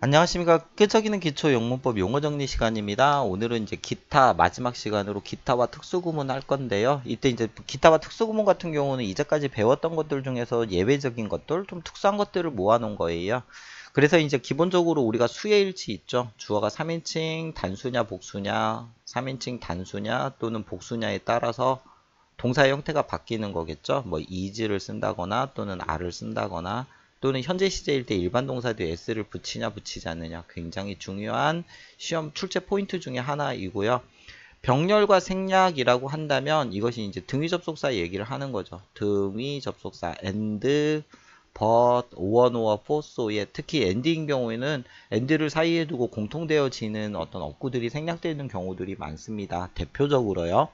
안녕하십니까. 끄적이는 기초 영문법 용어 정리 시간입니다. 오늘은 이제 기타 마지막 시간으로 기타와 특수구문 할 건데요. 이때 이제 기타와 특수구문 같은 경우는 이제까지 배웠던 것들 중에서 예외적인 것들, 좀 특수한 것들을 모아놓은 거예요. 그래서 이제 기본적으로 우리가 수예일치 있죠. 주어가 3인칭 단수냐 복수냐, 3인칭 단수냐 또는 복수냐에 따라서 동사의 형태가 바뀌는 거겠죠. 뭐 is를 쓴다거나 또는 are를 쓴다거나 또는 현재 시제일 때 일반 동사 뒤에 s를 붙이냐 붙이지 않느냐 굉장히 중요한 시험 출제 포인트 중에 하나이고요. 병렬과 생략이라고 한다면 이것이 이제 등위 접속사 얘기를 하는 거죠. 등위 접속사 and, but, or, nor, for, so에 특히 and인 경우에는 and를 사이에 두고 공통되어지는 어떤 어구들이 생략되는 경우들이 많습니다. 대표적으로요.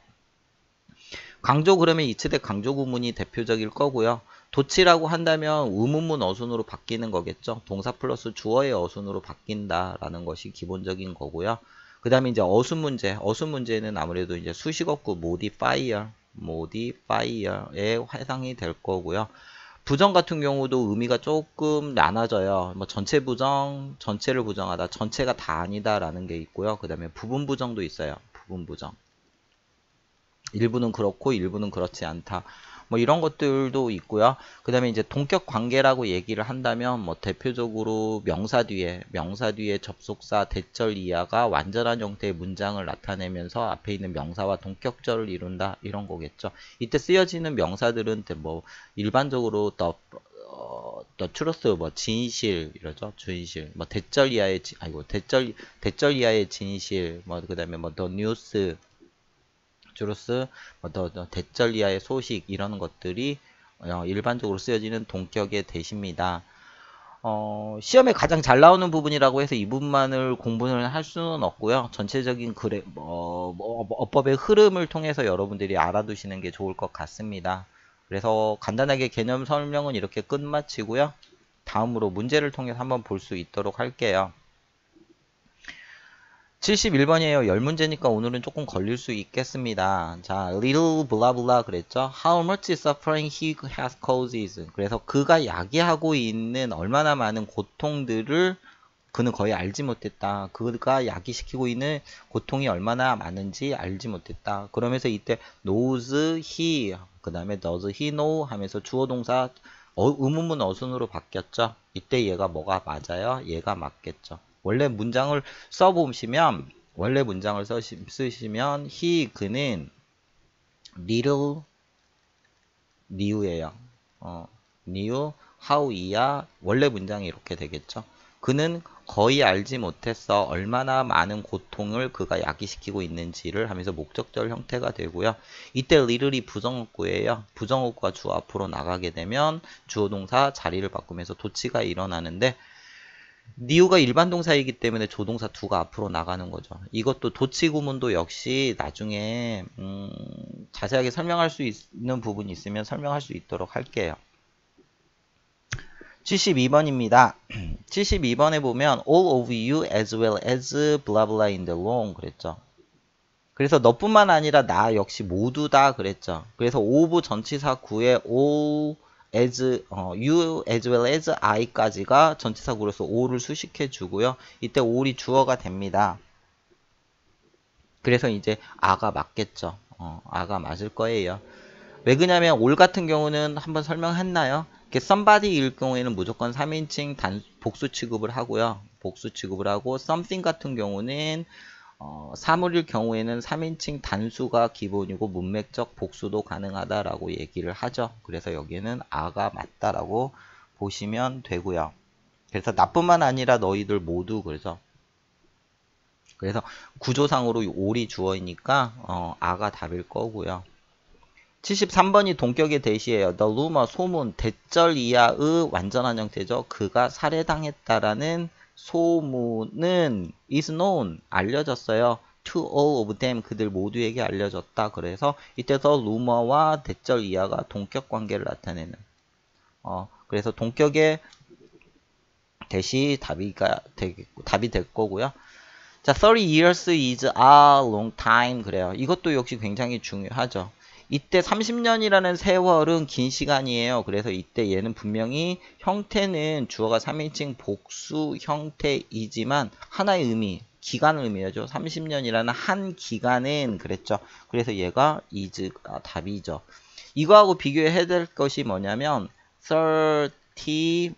강조 그러면 이체대 강조 구문이 대표적일 거고요. 도치라고 한다면 의문문 어순으로 바뀌는 거겠죠. 동사 플러스 주어의 어순으로 바뀐다라는 것이 기본적인 거고요. 그 다음에 이제 어순 문제. 어순 문제는 아무래도 이제 수식어구 modifier에 해당이 될 거고요. 부정 같은 경우도 의미가 조금 나눠져요. 뭐 전체 부정, 전체를 부정하다, 전체가 다 아니다라는 게 있고요. 그 다음에 부분 부정도 있어요. 부분 부정. 일부는 그렇고 일부는 그렇지 않다. 뭐 이런 것들도 있고요. 그 다음에 이제 동격 관계라고 얘기를 한다면 뭐 대표적으로 명사 뒤에 접속사 대절 이하가 완전한 형태의 문장을 나타내면서 앞에 있는 명사와 동격절을 이룬다 이런 거겠죠. 이때 쓰여지는 명사들은 뭐 일반적으로 the truth 뭐 진실 이러죠. 진실 뭐 대절 이하의 대절 이하의 진실 뭐 그다음에 뭐 the news 주로스 더 대절 이하의 소식 이런 것들이 일반적으로 쓰여지는 동격의 대시입니다. 시험에 가장 잘 나오는 부분이라고 해서 이 부분만을 공부를 할 수는 없고요. 전체적인 어법의 흐름을 통해서 여러분들이 알아두시는 게 좋을 것 같습니다. 그래서 간단하게 개념 설명은 이렇게 끝마치고요. 다음으로 문제를 통해서 한번 볼 수 있도록 할게요. 71번이에요. 10문제니까 오늘은 조금 걸릴 수 있겠습니다. 자, little blah blah 그랬죠. How much suffering he has causes. 그래서 그가 야기하고 있는 얼마나 많은 고통들을 그는 거의 알지 못했다. 그가 야기시키고 있는 고통이 얼마나 많은지 알지 못했다. 그러면서 이때 knows he, 그 다음에 does he know 하면서 주어 동사 의문문 어순으로 바뀌었죠. 이때 얘가 뭐가 맞아요? 얘가 맞겠죠. 원래 문장을 써보시면 쓰시면 he 그는 little new예요. new how 이야 원래 문장이 이렇게 되겠죠. 그는 거의 알지 못했어. 얼마나 많은 고통을 그가 야기시키고 있는지를 하면서 목적절 형태가 되고요. 이때 little이 부정어구예요. 부정어구가 주어 앞으로 나가게 되면 주어 동사 자리를 바꾸면서 도치가 일어나는데 new가 일반 동사이기 때문에 조동사 두가 앞으로 나가는 거죠. 이것도 도치 구문도 역시 나중에 자세하게 설명할 수 있는 부분이 있으면 설명할 수 있도록 할게요. 72번입니다. 72번에 보면 all of you as well as blah blah in the long 그랬죠. 그래서 너뿐만 아니라 나 역시 모두 다 그랬죠. 그래서 of 전치사 구에 all as you as well as I까지가 전치사 구로서 all을 수식해 주고요. 이때 all이 주어가 됩니다. 그래서 이제 a가 맞겠죠. a가 맞을 거예요. 왜 그러냐면 all 같은 경우는 한번 설명했나요? somebody일 경우에는 무조건 3인칭 복수 취급을 하고요. 복수 취급을 하고 something 같은 경우는 사물일 경우에는 3인칭 단수가 기본이고 문맥적 복수도 가능하다라고 얘기를 하죠. 그래서 여기는 a가 맞다라고 보시면 되고요. 그래서 나뿐만 아니라 너희들 모두 그래서 구조상으로 all이 주어이니까 a가 답일 거고요. 73번이 동격의 대시예요. The rumor, 소문, 대절 이하의 완전한 형태죠. 그가 살해당했다라는 소문은 is known, 알려졌어요. To all of them, 그들 모두에게 알려졌다. 그래서 이때서 rumor와 대절 이하가 동격 관계를 나타내는 그래서 동격의 대시 답이 될 거고요. 자, 30 years is a long time 그래요. 이것도 역시 굉장히 중요하죠. 이때 30년이라는 세월은 긴 시간이에요. 그래서 이때 얘는 분명히 형태는 주어가 3인칭 복수 형태이지만 하나의 의미, 기간을 의미하죠. 30년이라는 한 기간은 그랬죠. 그래서 얘가 is가 답이죠. 이거하고 비교해야 될 것이 뭐냐면 30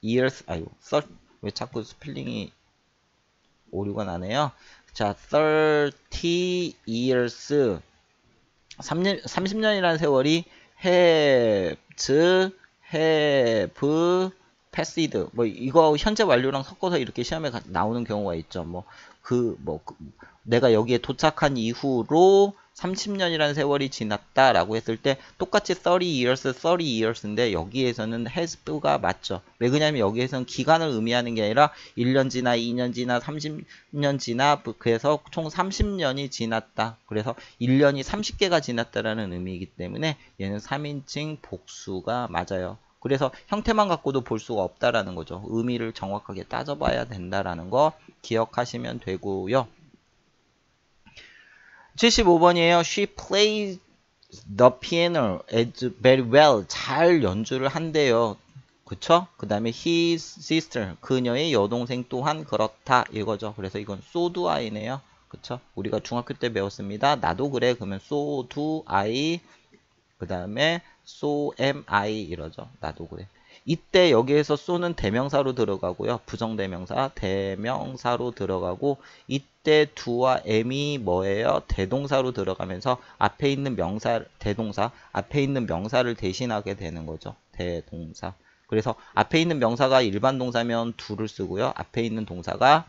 years, 왜 자꾸 스펠링이 오류가 나네요. 자, 30 years 30년이라는 세월이 have, passed 뭐 이거 현재 완료랑 섞어서 이렇게 시험에 나오는 경우가 있죠. 내가 여기에 도착한 이후로 30년이라는 세월이 지났다라고 했을 때 똑같이 30years인데 여기에서는 has가 맞죠. 왜 그러냐면 여기에서는 기간을 의미하는 게 아니라 1년 지나 2년 지나 30년 지나 그래서 총 30년이 지났다. 그래서 1년이 30개가 지났다라는 의미이기 때문에 얘는 3인칭 복수가 맞아요. 그래서 형태만 갖고도 볼 수가 없다라는 거죠. 의미를 정확하게 따져봐야 된다라는 거 기억하시면 되고요. 75번이에요. She plays the piano as very well. 잘 연주를 한대요. 그쵸? 그 다음에 his sister, 그녀의 여동생 또한 그렇다 이거죠. 그래서 이건 so do I네요. 그쵸? 우리가 중학교 때 배웠습니다. 나도 그래. 그러면 so do I, 그 다음에 so am I 이러죠. 나도 그래. 이때 여기에서 so는 대명사로 들어가고요. 부정대명사, 대명사로 들어가고 이때 do와 am이 뭐예요? 대동사로 들어가면서 앞에 있는 명사, 대동사, 앞에 있는 명사를 대신하게 되는 거죠. 대동사. 그래서 앞에 있는 명사가 일반 동사면 do를 쓰고요. 앞에 있는 동사가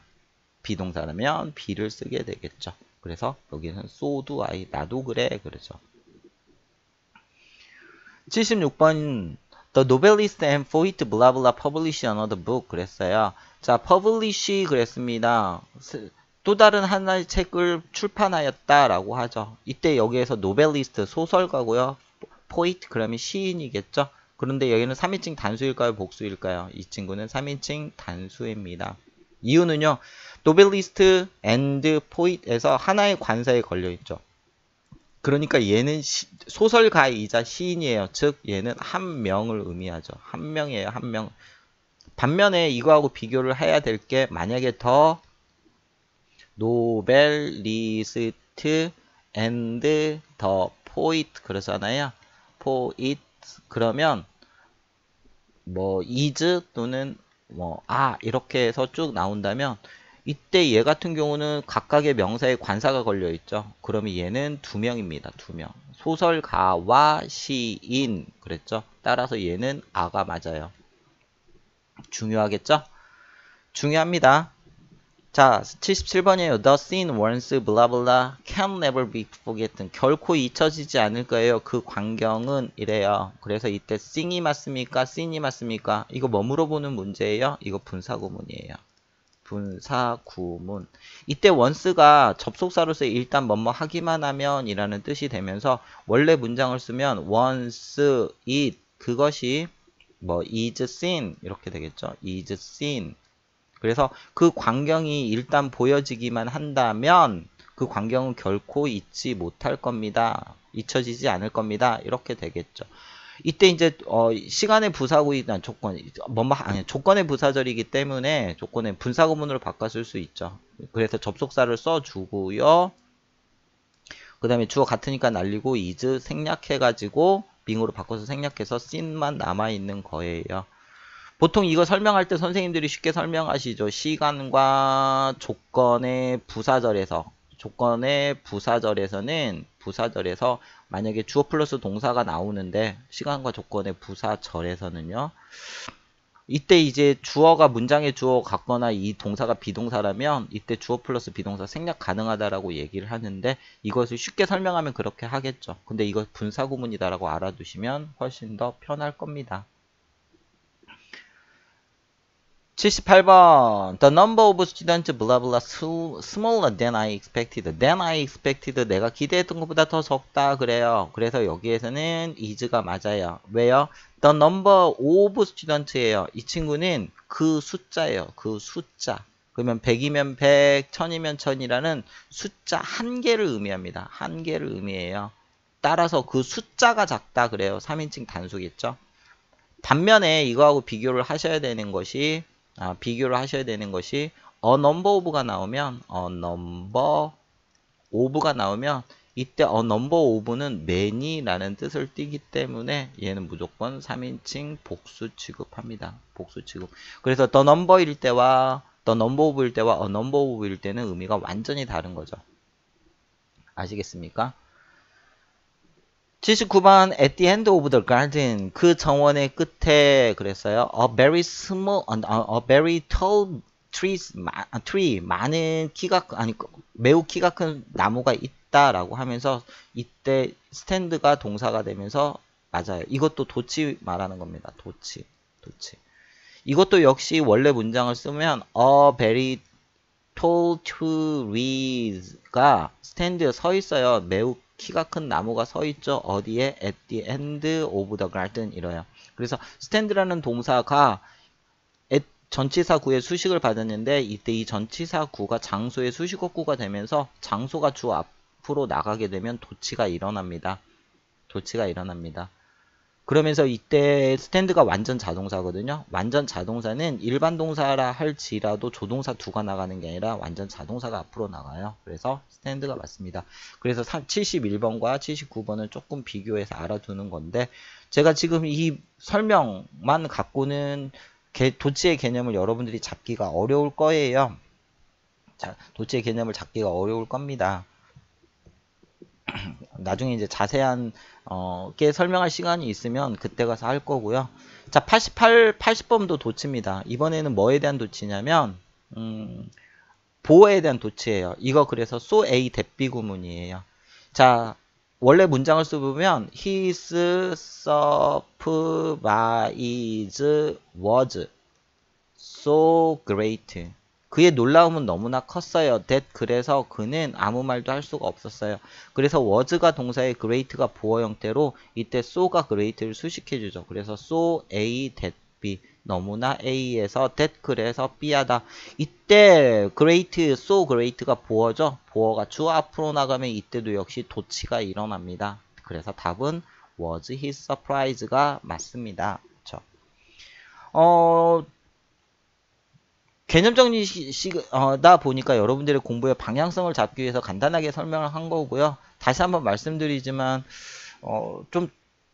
비동사라면 be를 쓰게 되겠죠. 그래서 여기는 so do I, 나도 그래 그러죠. 76번 The novelist and poet blah blah publish another book 그랬어요. 자, publish 그랬습니다. 또 다른 하나의 책을 출판하였다라고 하죠. 이때 여기에서 novelist 소설가고요. poet 그러면 시인이겠죠. 그런데 여기는 3인칭 단수일까요? 복수일까요? 이 친구는 3인칭 단수입니다. 이유는요. novelist and poet에서 하나의 관사에 걸려있죠. 그러니까 얘는 소설가이자 시인이에요. 즉 얘는 한 명을 의미하죠. 한 명이에요. 한 명. 반면에 이거하고 비교를 해야 될 게 만약에 더 노벨리스트 and 더 포이트 그러잖아요. 포이트 그러면 뭐 is 또는 뭐 이렇게 해서 쭉 나온다면 이때 얘 같은 경우는 각각의 명사에 관사가 걸려 있죠. 그러면 얘는 두 명입니다. 두 명. 소설가와 시인 그랬죠. 따라서 얘는 아가 맞아요. 중요하겠죠? 중요합니다. 자, 77번이에요. The scene once blah blah can never be forgotten. 결코 잊혀지지 않을 거예요. 그 광경은 이래요. 그래서 이때 sing이 맞습니까? scene이 맞습니까? 이거 뭐 물어보는 문제예요? 이거 분사구문이에요. 분사구문. 이때 once가 접속사로서 일단 뭐뭐 하기만 하면 이라는 뜻이 되면서 원래 문장을 쓰면 once it 그것이 뭐 is seen 이렇게 되겠죠. is seen. 그래서 그 광경이 일단 보여지기만 한다면 그 광경은 결코 잊지 못할 겁니다. 잊혀지지 않을 겁니다. 이렇게 되겠죠. 이때 이제 시간의 부사구이란 조건의 부사절이기 때문에 조건의 분사구문으로 바꿔 쓸 수 있죠. 그래서 접속사를 써주고요. 그 다음에 주어 같으니까 날리고 is 생략해가지고 빙으로 바꿔서 생략해서 sin만 남아있는 거예요. 보통 이거 설명할 때 선생님들이 쉽게 설명하시죠. 시간과 조건의 부사절에서 부사절에서 만약에 주어 플러스 동사가 나오는데 시간과 조건의 부사절에서는요. 이때 이제 주어가 문장의 주어 같거나 이 동사가 비동사라면 이때 주어 플러스 비동사 생략 가능하다라고 얘기를 하는데 이것을 쉽게 설명하면 그렇게 하겠죠. 근데 이거 분사구문이다라고 알아두시면 훨씬 더 편할 겁니다. 78번 The number of students blah blah smaller than I expected. Than I expected. 내가 기대했던 것보다 더 적다 그래요. 그래서 여기에서는 is가 맞아요. 왜요? The number of students예요. 이 친구는 그 숫자예요. 그 숫자. 그러면 100이면 100, 1000이면 1000이라는 숫자 한 개를 의미합니다. 한 개를 의미해요. 따라서 그 숫자가 작다 그래요. 3인칭 단수겠죠. 반면에 이거하고 비교를 하셔야 되는 것이 a number of가 나오면 a number of가 나오면 이때 a number of는 many라는 뜻을 띠기 때문에 얘는 무조건 3인칭 복수 취급합니다. 복수 취급. 그래서 the number일 때와 the number of일 때와 a number of일 때는 의미가 완전히 다른 거죠. 아시겠습니까? 79번 at the end of the garden 그 정원의 끝에 그랬어요. a very small, a very tall tree 많은 매우 키가 큰 나무가 있다라고 하면서 이때 stand가 동사가 되면서 맞아요. 이것도 도치 말하는 겁니다. 도치. 이것도 역시 원래 문장을 쓰면 a very tall trees가 stand에 서 있어요. 매우 키가 큰 나무가 서 있죠. 어디에? at the end of the garden 이래요. 그래서 stand라는 동사가 at 전치사 구의 수식을 받았는데 이때 이 전치사 구가 장소의 수식어구가 되면서 장소가 주 앞으로 나가게 되면 도치가 일어납니다. 그러면서 이때 stand가 완전 자동사거든요. 완전 자동사는 일반 동사라 할지라도 조동사 두가 나가는 게 아니라 완전 자동사가 앞으로 나가요. 그래서 stand가 맞습니다. 그래서 71번과 79번을 조금 비교해서 알아두는 건데 제가 지금 이 설명만 갖고는 도치의 개념을 여러분들이 잡기가 어려울 거예요. 자, 도치의 개념을 잡기가 어려울 겁니다. 나중에 이제 자세한 게 설명할 시간이 있으면 그때 가서 할 거고요. 자, 80번도 도치입니다. 이번에는 뭐에 대한 도치냐면 보어에 대한 도치예요. 이거 그래서 so A 대비 구문이에요. 자, 원래 문장을 써보면 his surprise was so great. 그의 놀라움은 너무나 컸어요. that 그래서 그는 아무 말도 할 수가 없었어요. 그래서 was가 동사의 great가 보어 형태로 이때 so가 great를 수식해주죠. 그래서 so A that B 너무나 A에서 that 그래서 B하다. 이때 great, so great가 보어죠. 보어가 주 앞으로 나가면 이때도 역시 도치가 일어납니다. 그래서 답은 was his surprise가 맞습니다. 그렇죠? 개념 정리시다 보니까 여러분들의 공부의 방향성을 잡기 위해서 간단하게 설명을 한 거고요. 다시 한번 말씀드리지만 좀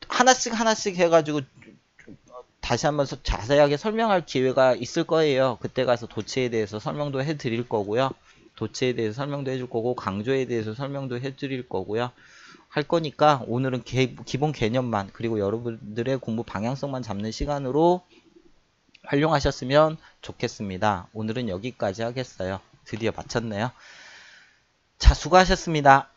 하나씩 해가지고 다시 한번 자세하게 설명할 기회가 있을 거예요. 그때 가서 도치에 대해서 설명도 해드릴 거고요. 도치에 대해서 설명도 해줄 거고 강조에 대해서 설명도 해드릴 거고요. 할 거니까 오늘은 기본 개념만 그리고 여러분들의 공부 방향성만 잡는 시간으로 활용하셨으면 좋겠습니다. 오늘은 여기까지 하겠어요. 드디어 마쳤네요. 자, 수고하셨습니다.